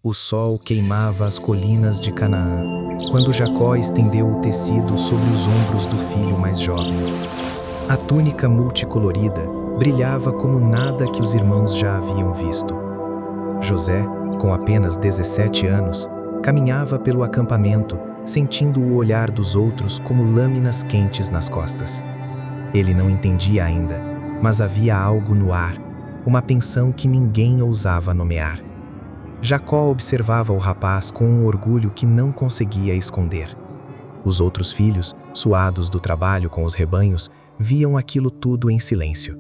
O sol queimava as colinas de Canaã, quando Jacó estendeu o tecido sobre os ombros do filho mais jovem. A túnica multicolorida brilhava como nada que os irmãos já haviam visto. José, com apenas 17 anos, caminhava pelo acampamento, sentindo o olhar dos outros como lâminas quentes nas costas. Ele não entendia ainda, mas havia algo no ar, uma tensão que ninguém ousava nomear. Jacó observava o rapaz com um orgulho que não conseguia esconder. Os outros filhos, suados do trabalho com os rebanhos, viam aquilo tudo em silêncio.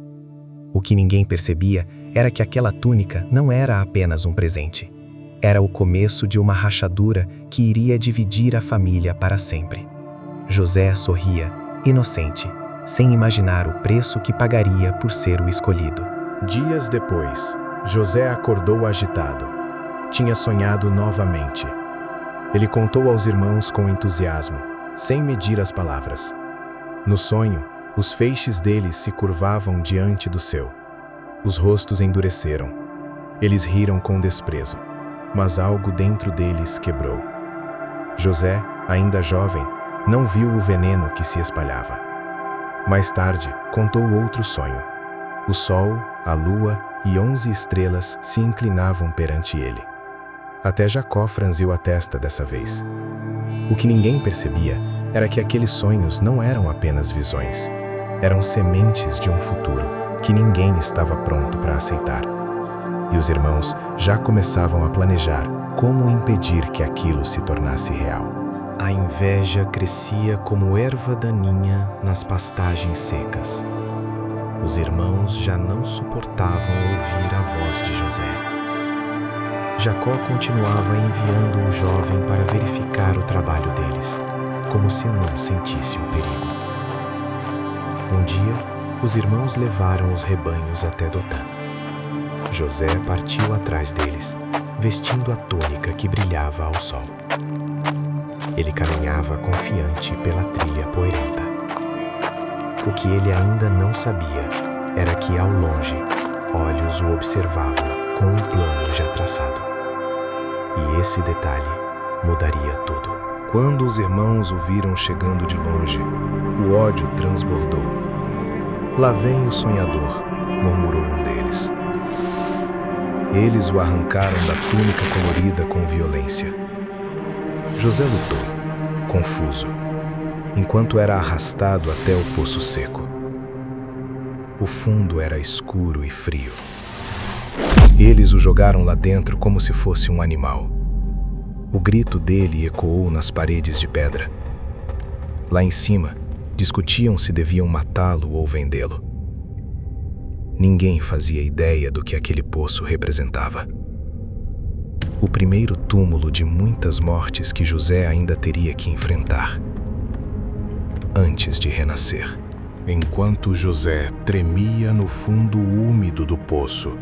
O que ninguém percebia era que aquela túnica não era apenas um presente. Era o começo de uma rachadura que iria dividir a família para sempre. José sorria, inocente, sem imaginar o preço que pagaria por ser o escolhido. Dias depois, José acordou agitado. Tinha sonhado novamente. Ele contou aos irmãos com entusiasmo, sem medir as palavras. No sonho, os feixes deles se curvavam diante do seu. Os rostos endureceram. Eles riram com desprezo, mas algo dentro deles quebrou. José, ainda jovem, não viu o veneno que se espalhava. Mais tarde, contou outro sonho. O sol, a lua e 11 estrelas se inclinavam perante ele. Até Jacó franziu a testa dessa vez. O que ninguém percebia era que aqueles sonhos não eram apenas visões. Eram sementes de um futuro que ninguém estava pronto para aceitar. E os irmãos já começavam a planejar como impedir que aquilo se tornasse real. A inveja crescia como erva daninha nas pastagens secas. Os irmãos já não suportavam ouvir a voz de José. Jacó continuava enviando o jovem para verificar o trabalho deles, como se não sentisse o perigo. Um dia, os irmãos levaram os rebanhos até Dotã. José partiu atrás deles, vestindo a túnica que brilhava ao sol. Ele caminhava confiante pela trilha poeirenta. O que ele ainda não sabia era que, ao longe, olhos o observavam com um plano já traçado. E esse detalhe mudaria tudo. Quando os irmãos o viram chegando de longe, o ódio transbordou. "Lá vem o sonhador", murmurou um deles. Eles o arrancaram da túnica colorida com violência. José lutou, confuso, enquanto era arrastado até o poço seco. O fundo era escuro e frio. Eles o jogaram lá dentro como se fosse um animal. O grito dele ecoou nas paredes de pedra. Lá em cima, discutiam se deviam matá-lo ou vendê-lo. Ninguém fazia ideia do que aquele poço representava. O primeiro túmulo de muitas mortes que José ainda teria que enfrentar, antes de renascer. Enquanto José tremia no fundo úmido do poço,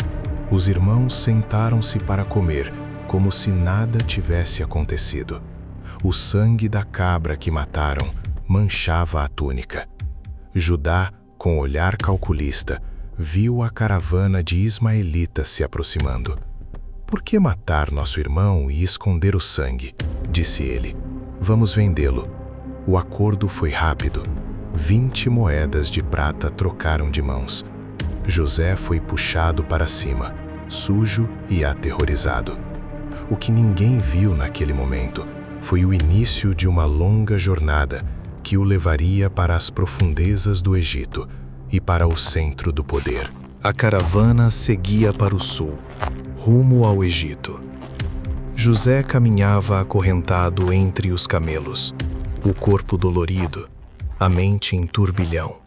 os irmãos sentaram-se para comer, como se nada tivesse acontecido. O sangue da cabra que mataram manchava a túnica. Judá, com olhar calculista, viu a caravana de ismaelitas se aproximando. "Por que matar nosso irmão e esconder o sangue?", disse ele. "Vamos vendê-lo." O acordo foi rápido. 20 moedas de prata trocaram de mãos. José foi puxado para cima, sujo e aterrorizado. O que ninguém viu naquele momento foi o início de uma longa jornada que o levaria para as profundezas do Egito e para o centro do poder. A caravana seguia para o sul, rumo ao Egito. José caminhava acorrentado entre os camelos, o corpo dolorido, a mente em turbilhão.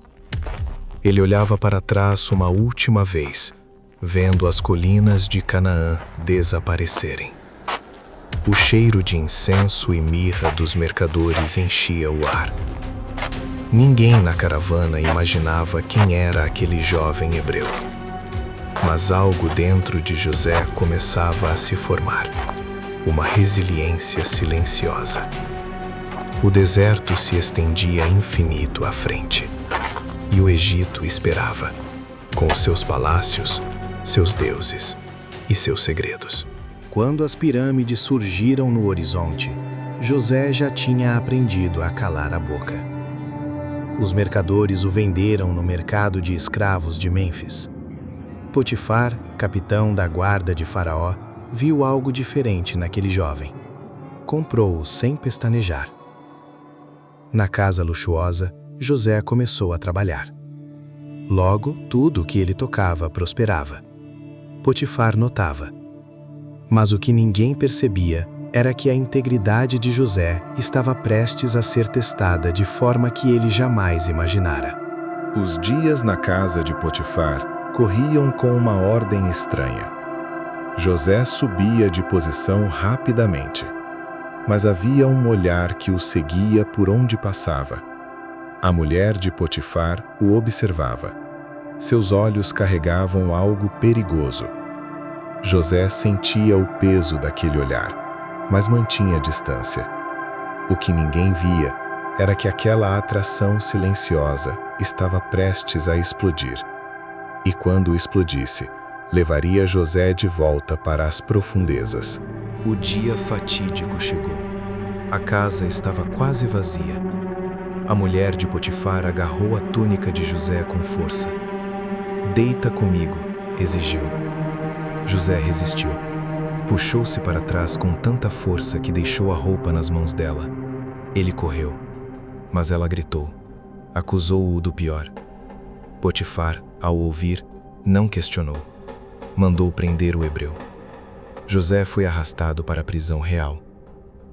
Ele olhava para trás uma última vez, vendo as colinas de Canaã desaparecerem. O cheiro de incenso e mirra dos mercadores enchia o ar. Ninguém na caravana imaginava quem era aquele jovem hebreu. Mas algo dentro de José começava a se formar, uma resiliência silenciosa. O deserto se estendia infinito à frente, e o Egito esperava, com seus palácios, seus deuses e seus segredos. Quando as pirâmides surgiram no horizonte, José já tinha aprendido a calar a boca. Os mercadores o venderam no mercado de escravos de Mênfis. Potifar, capitão da guarda de Faraó, viu algo diferente naquele jovem. Comprou-o sem pestanejar. Na casa luxuosa, José começou a trabalhar. Logo, tudo o que ele tocava prosperava. Potifar notava. Mas o que ninguém percebia era que a integridade de José estava prestes a ser testada de forma que ele jamais imaginara. Os dias na casa de Potifar corriam com uma ordem estranha. José subia de posição rapidamente, mas havia um olhar que o seguia por onde passava. A mulher de Potifar o observava. Seus olhos carregavam algo perigoso. José sentia o peso daquele olhar, mas mantinha distância. O que ninguém via era que aquela atração silenciosa estava prestes a explodir. E quando explodisse, levaria José de volta para as profundezas. O dia fatídico chegou. A casa estava quase vazia. A mulher de Potifar agarrou a túnica de José com força. "Deita comigo", exigiu. José resistiu. Puxou-se para trás com tanta força que deixou a roupa nas mãos dela. Ele correu, mas ela gritou. Acusou-o do pior. Potifar, ao ouvir, não questionou. Mandou prender o hebreu. José foi arrastado para a prisão real.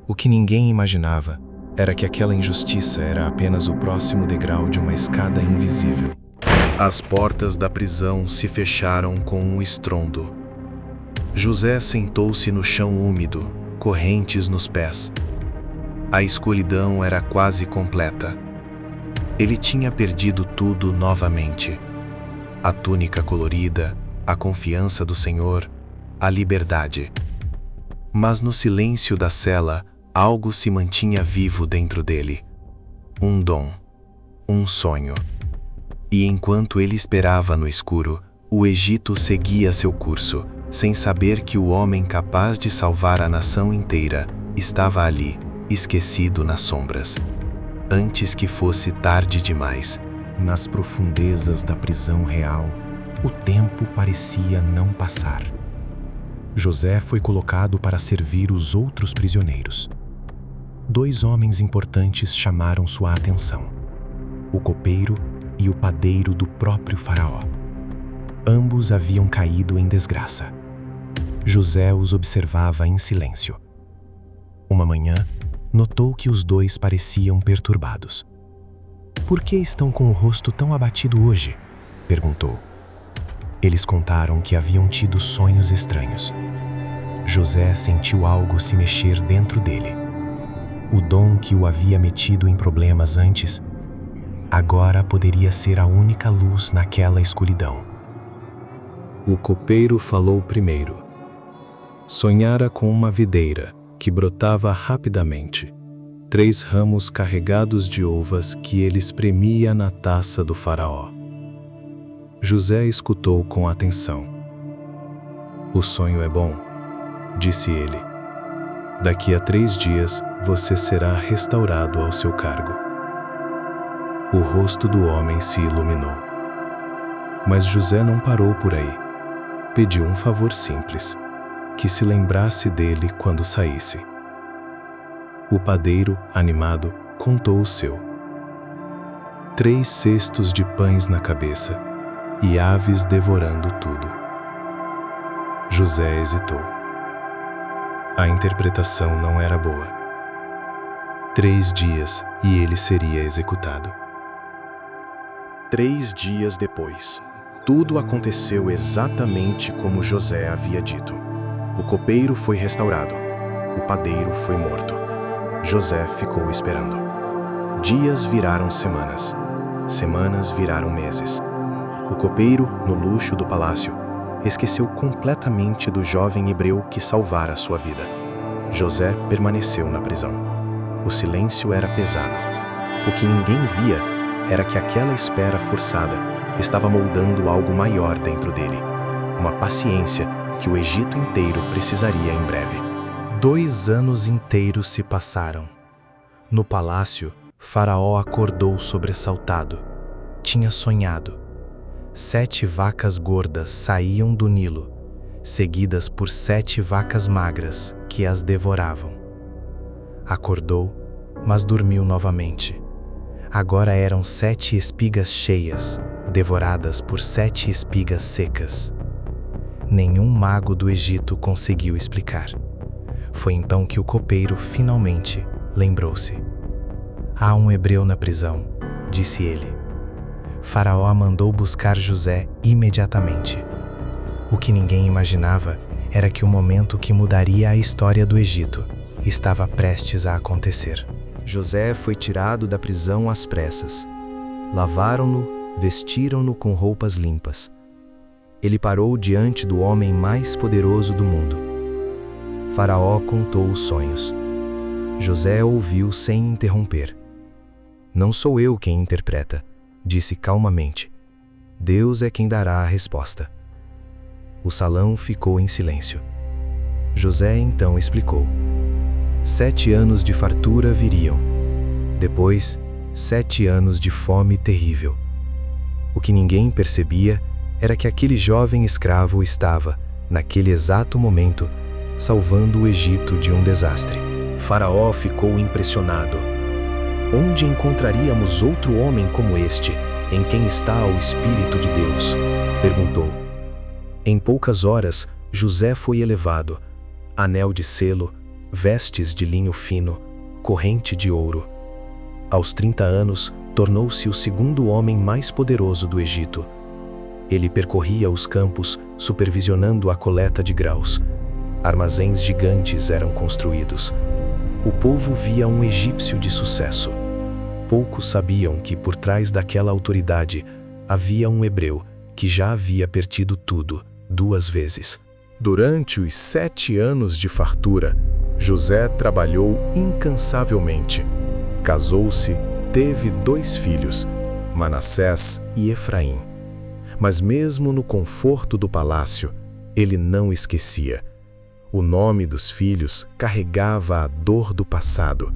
O que ninguém imaginava era que aquela injustiça era apenas o próximo degrau de uma escada invisível. As portas da prisão se fecharam com um estrondo. José sentou-se no chão úmido, correntes nos pés. A escuridão era quase completa. Ele tinha perdido tudo novamente. A túnica colorida, a confiança do Senhor, a liberdade. Mas no silêncio da cela, algo se mantinha vivo dentro dele. Um dom, um sonho. E enquanto ele esperava no escuro, o Egito seguia seu curso, sem saber que o homem capaz de salvar a nação inteira estava ali, esquecido nas sombras. Antes que fosse tarde demais. Nas profundezas da prisão real, o tempo parecia não passar. José foi colocado para servir os outros prisioneiros. 2 homens importantes chamaram sua atenção: o copeiro e o padeiro do próprio Faraó. Ambos haviam caído em desgraça. José os observava em silêncio. Uma manhã, notou que os 2 pareciam perturbados. "Por que estão com o rosto tão abatido hoje?", perguntou. Eles contaram que haviam tido sonhos estranhos. José sentiu algo se mexer dentro dele. O dom que o havia metido em problemas antes, agora poderia ser a única luz naquela escuridão. O copeiro falou primeiro. Sonhara com uma videira que brotava rapidamente, 3 ramos carregados de uvas que ele espremia na taça do Faraó. José escutou com atenção. "O sonho é bom", disse ele. "Daqui a 3 dias você será restaurado ao seu cargo." O rosto do homem se iluminou. Mas José não parou por aí. Pediu um favor simples: que se lembrasse dele quando saísse. O padeiro, animado, contou o seu: 3 cestos de pães na cabeça e aves devorando tudo. José hesitou. A interpretação não era boa. 3 dias e ele seria executado. 3 dias depois, tudo aconteceu exatamente como José havia dito. O copeiro foi restaurado. O padeiro foi morto. José ficou esperando. Dias viraram semanas. Semanas viraram meses. O copeiro, no luxo do palácio, esqueceu completamente do jovem hebreu que salvara sua vida. José permaneceu na prisão. O silêncio era pesado. O que ninguém via era que aquela espera forçada estava moldando algo maior dentro dele. Uma paciência que o Egito inteiro precisaria em breve. 2 anos inteiros se passaram. No palácio, Faraó acordou sobressaltado. Tinha sonhado. 7 vacas gordas saíam do Nilo, seguidas por 7 vacas magras que as devoravam. Acordou, mas dormiu novamente. Agora eram 7 espigas cheias, devoradas por 7 espigas secas. Nenhum mago do Egito conseguiu explicar. Foi então que o copeiro finalmente lembrou-se. Há um hebreu na prisão, disse ele. Faraó mandou buscar José imediatamente. O que ninguém imaginava era que o momento que mudaria a história do Egito estava prestes a acontecer. José foi tirado da prisão às pressas. Lavaram-no, vestiram-no com roupas limpas. Ele parou diante do homem mais poderoso do mundo. Faraó contou os sonhos. José ouviu sem interromper. Não sou eu quem interpreta, disse calmamente. Deus é quem dará a resposta. O salão ficou em silêncio. José então explicou. 7 anos de fartura viriam. Depois, 7 anos de fome terrível. O que ninguém percebia era que aquele jovem escravo estava, naquele exato momento, salvando o Egito de um desastre. Faraó ficou impressionado. Onde encontraríamos outro homem como este, em quem está o Espírito de Deus? Perguntou. Em poucas horas, José foi elevado. Anel de selo, vestes de linho fino, corrente de ouro. Aos 30 anos, tornou-se o segundo homem mais poderoso do Egito. Ele percorria os campos, supervisionando a coleta de grãos. Armazéns gigantes eram construídos. O povo via um egípcio de sucesso. Poucos sabiam que por trás daquela autoridade havia um hebreu que já havia perdido tudo 2 vezes. Durante os 7 anos de fartura, José trabalhou incansavelmente. Casou-se, teve 2 filhos, Manassés e Efraim. Mas mesmo no conforto do palácio, ele não esquecia. O nome dos filhos carregava a dor do passado.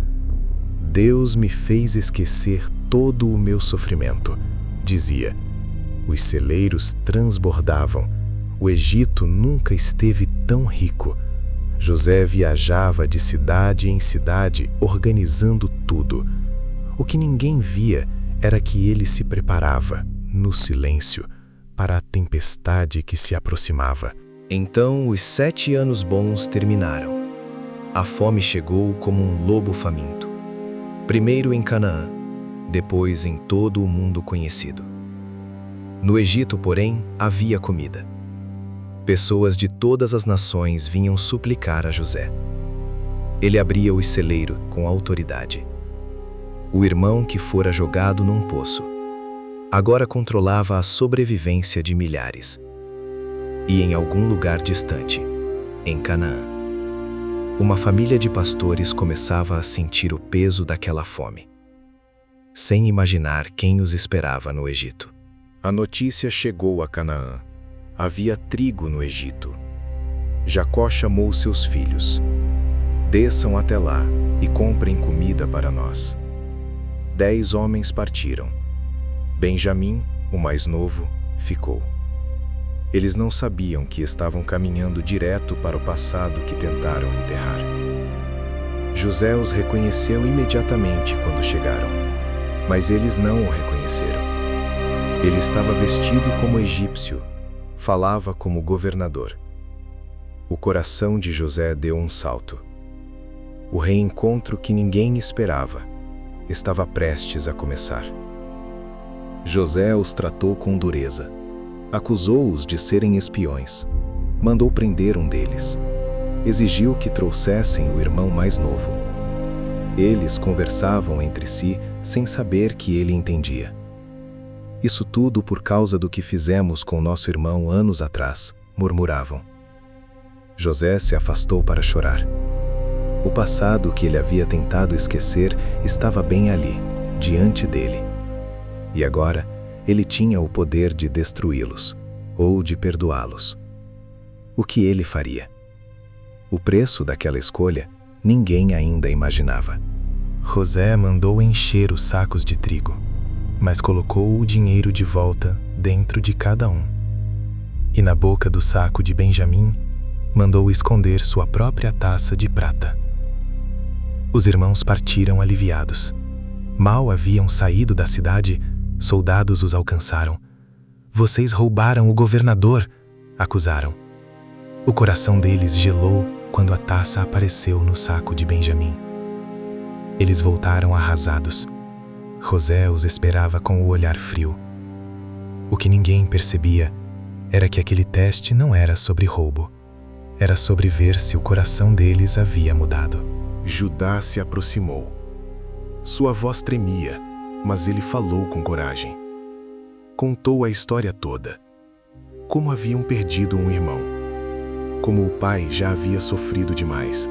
Deus me fez esquecer todo o meu sofrimento, dizia. Os celeiros transbordavam. O Egito nunca esteve tão rico. José viajava de cidade em cidade, organizando tudo. O que ninguém via era que ele se preparava, no silêncio, para a tempestade que se aproximava. Então os 7 anos bons terminaram. A fome chegou como um lobo faminto. Primeiro em Canaã, depois em todo o mundo conhecido. No Egito, porém, havia comida. Pessoas de todas as nações vinham suplicar a José. Ele abria os celeiros com autoridade. O irmão que fora jogado num poço agora controlava a sobrevivência de milhares. E em algum lugar distante, em Canaã, uma família de pastores começava a sentir o peso daquela fome, sem imaginar quem os esperava no Egito. A notícia chegou a Canaã. Havia trigo no Egito. Jacó chamou seus filhos. Desçam até lá e comprem comida para nós. 10 homens partiram. Benjamim, o mais novo, ficou. Eles não sabiam que estavam caminhando direto para o passado que tentaram enterrar. José os reconheceu imediatamente quando chegaram, mas eles não o reconheceram. Ele estava vestido como egípcio, falava como governador. O coração de José deu um salto. O reencontro que ninguém esperava estava prestes a começar. José os tratou com dureza. Acusou-os de serem espiões. Mandou prender um deles. Exigiu que trouxessem o irmão mais novo. Eles conversavam entre si sem saber que ele entendia. Isso tudo por causa do que fizemos com nosso irmão anos atrás, murmuravam. José se afastou para chorar. O passado que ele havia tentado esquecer estava bem ali, diante dele. E agora, ele tinha o poder de destruí-los, ou de perdoá-los. O que ele faria? O preço daquela escolha ninguém ainda imaginava. José mandou encher os sacos de trigo, mas colocou o dinheiro de volta dentro de cada um. E na boca do saco de Benjamim, mandou esconder sua própria taça de prata. Os irmãos partiram aliviados. Mal haviam saído da cidade, soldados os alcançaram. "Vocês roubaram o governador", acusaram. O coração deles gelou quando a taça apareceu no saco de Benjamim. Eles voltaram arrasados. José os esperava com o olhar frio. O que ninguém percebia era que aquele teste não era sobre roubo. Era sobre ver se o coração deles havia mudado. Judá se aproximou. Sua voz tremia, mas ele falou com coragem. Contou a história toda. Como haviam perdido um irmão. Como o pai já havia sofrido demais.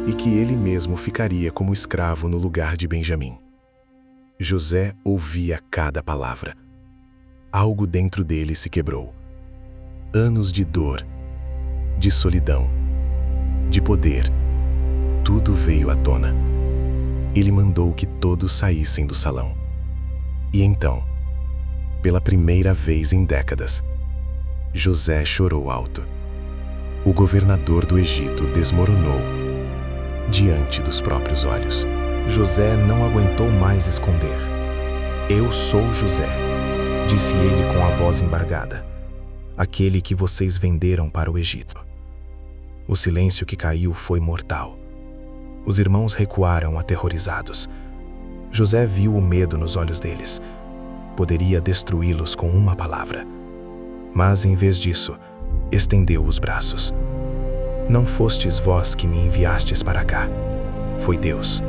E que ele mesmo ficaria como escravo no lugar de Benjamim. José ouvia cada palavra. Algo dentro dele se quebrou. Anos de dor, de solidão, de poder. Tudo veio à tona. Ele mandou que todos saíssem do salão. E então, pela primeira vez em décadas, José chorou alto. O governador do Egito desmoronou diante dos próprios olhos. José não aguentou mais esconder. "Eu sou José", disse ele com a voz embargada, "aquele que vocês venderam para o Egito." O silêncio que caiu foi mortal. Os irmãos recuaram aterrorizados. José viu o medo nos olhos deles. Poderia destruí-los com uma palavra. Mas, em vez disso, estendeu os braços. "Não fostes vós que me enviastes para cá. Foi Deus."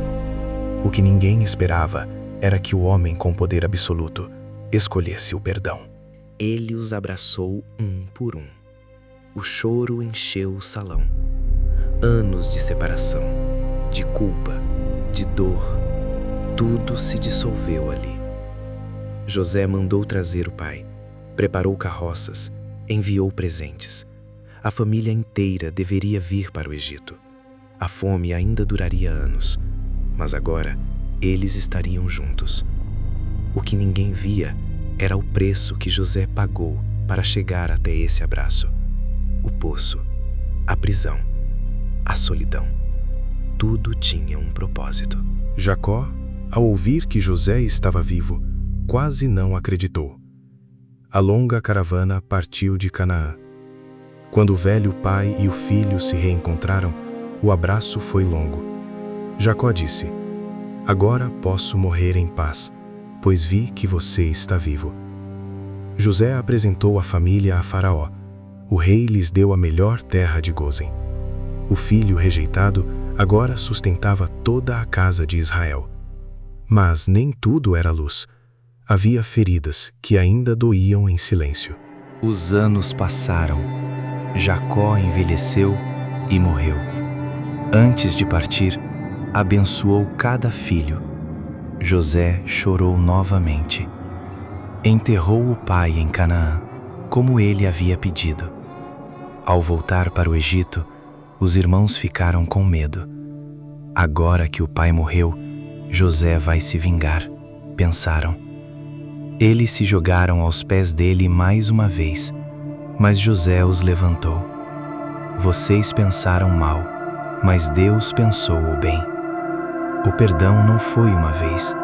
O que ninguém esperava era que o homem com poder absoluto escolhesse o perdão. Ele os abraçou um por um. O choro encheu o salão. Anos de separação, de culpa, de dor, tudo se dissolveu ali. José mandou trazer o pai, preparou carroças, enviou presentes. A família inteira deveria vir para o Egito. A fome ainda duraria anos, mas agora eles estariam juntos. O que ninguém via era o preço que José pagou para chegar até esse abraço. O poço, a prisão, a solidão. Tudo tinha um propósito. Jacó, ao ouvir que José estava vivo, quase não acreditou. A longa caravana partiu de Canaã. Quando o velho pai e o filho se reencontraram, o abraço foi longo. Jacó disse: "Agora posso morrer em paz, pois vi que você está vivo." José apresentou a família a Faraó. O rei lhes deu a melhor terra de Gósen. O filho rejeitado agora sustentava toda a casa de Israel. Mas nem tudo era luz. Havia feridas que ainda doíam em silêncio. Os anos passaram. Jacó envelheceu e morreu. Antes de partir, abençoou cada filho. José chorou novamente. Enterrou o pai em Canaã, como ele havia pedido. Ao voltar para o Egito, os irmãos ficaram com medo. Agora que o pai morreu, José vai se vingar, pensaram. Eles se jogaram aos pés dele mais uma vez, mas José os levantou. Vocês pensaram mal, mas Deus pensou o bem. O perdão não foi uma vez,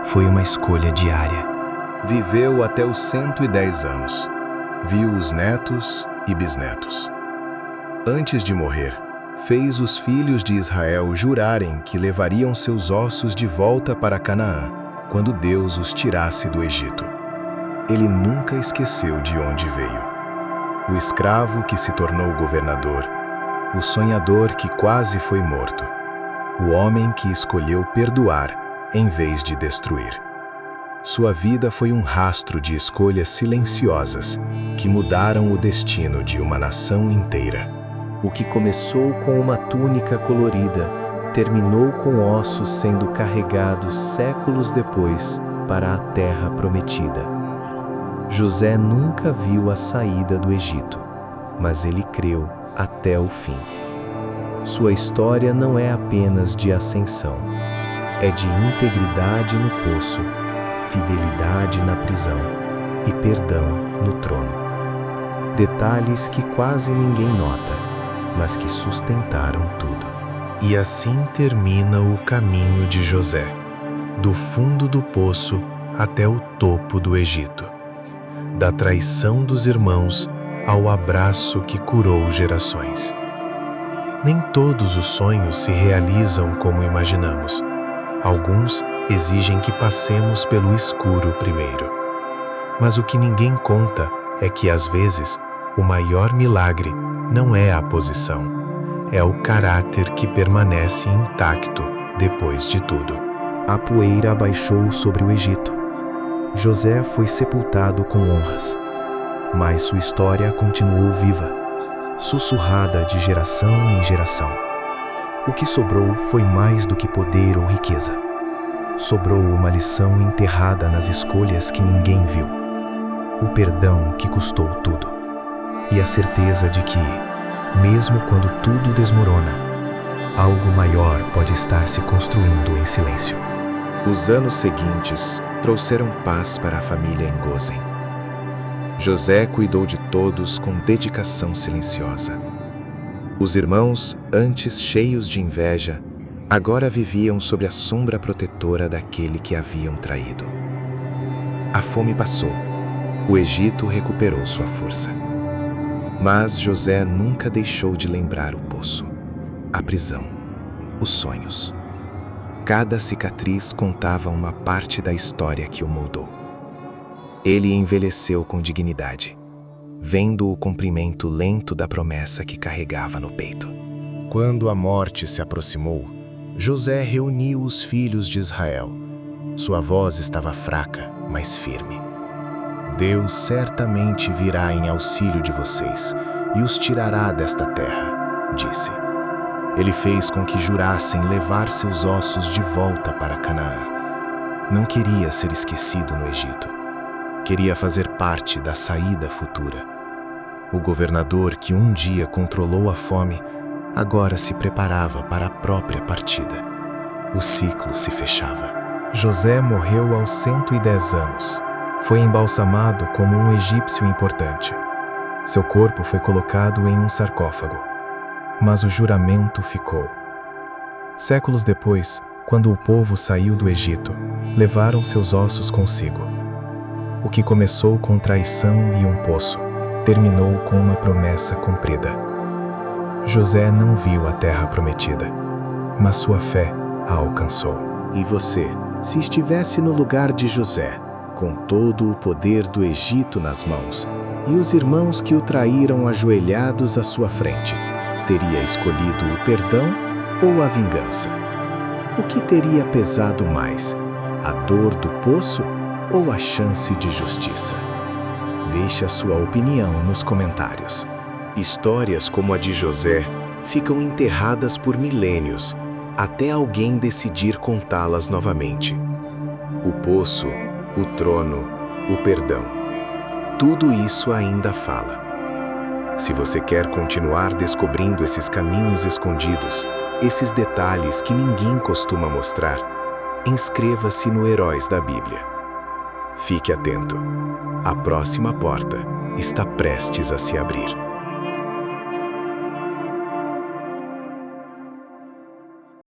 foi uma escolha diária. Viveu até os 110 anos. Viu os netos e bisnetos. Antes de morrer, fez os filhos de Israel jurarem que levariam seus ossos de volta para Canaã, quando Deus os tirasse do Egito. Ele nunca esqueceu de onde veio. O escravo que se tornou governador, o sonhador que quase foi morto, o homem que escolheu perdoar em vez de destruir. Sua vida foi um rastro de escolhas silenciosas que mudaram o destino de uma nação inteira. O que começou com uma túnica colorida, terminou com ossos sendo carregados séculos depois para a terra prometida. José nunca viu a saída do Egito. mas ele creu até o fim. Sua história não é apenas de ascensão, é de integridade no poço, fidelidade na prisão e perdão no trono. Detalhes que quase ninguém nota, mas que sustentaram tudo. E assim termina o caminho de José, do fundo do poço até o topo do Egito, da traição dos irmãos ao abraço que curou gerações. Nem todos os sonhos se realizam como imaginamos. Alguns exigem que passemos pelo escuro primeiro. Mas o que ninguém conta é que, às vezes, o maior milagre não é a posição, é o caráter que permanece intacto depois de tudo. A poeira abaixou sobre o Egito. José foi sepultado com honras, mas sua história continuou viva, sussurrada de geração em geração. O que sobrou foi mais do que poder ou riqueza. Sobrou uma lição enterrada nas escolhas que ninguém viu, o perdão que custou tudo, e a certeza de que, mesmo quando tudo desmorona, algo maior pode estar se construindo em silêncio. Os anos seguintes trouxeram paz para a família em Gósen. José cuidou de todos com dedicação silenciosa. Os irmãos, antes cheios de inveja, agora viviam sob a sombra protetora daquele que haviam traído. A fome passou. O Egito recuperou sua força. Mas José nunca deixou de lembrar o poço, a prisão, os sonhos. Cada cicatriz contava uma parte da história que o moldou. Ele envelheceu com dignidade, vendo o cumprimento lento da promessa que carregava no peito. Quando a morte se aproximou, José reuniu os filhos de Israel. Sua voz estava fraca, mas firme. Deus certamente virá em auxílio de vocês e os tirará desta terra, disse. Ele fez com que jurassem levar seus ossos de volta para Canaã. Não queria ser esquecido no Egito. Queria fazer parte da saída futura. O governador que um dia controlou a fome, agora se preparava para a própria partida. O ciclo se fechava. José morreu aos 110 anos. Foi embalsamado como um egípcio importante. Seu corpo foi colocado em um sarcófago. Mas o juramento ficou. Séculos depois, quando o povo saiu do Egito, levaram seus ossos consigo. O que começou com traição e um poço, terminou com uma promessa cumprida. José não viu a terra prometida, mas sua fé a alcançou. E você, se estivesse no lugar de José, com todo o poder do Egito nas mãos, e os irmãos que o traíram ajoelhados à sua frente, teria escolhido o perdão ou a vingança? O que teria pesado mais, a dor do poço ou a chance de justiça? Deixe a sua opinião nos comentários. Histórias como a de José ficam enterradas por milênios, até alguém decidir contá-las novamente. O poço, o trono, o perdão. Tudo isso ainda fala. Se você quer continuar descobrindo esses caminhos escondidos, esses detalhes que ninguém costuma mostrar, inscreva-se no Heróis da Bíblia. Fique atento. A próxima porta está prestes a se abrir.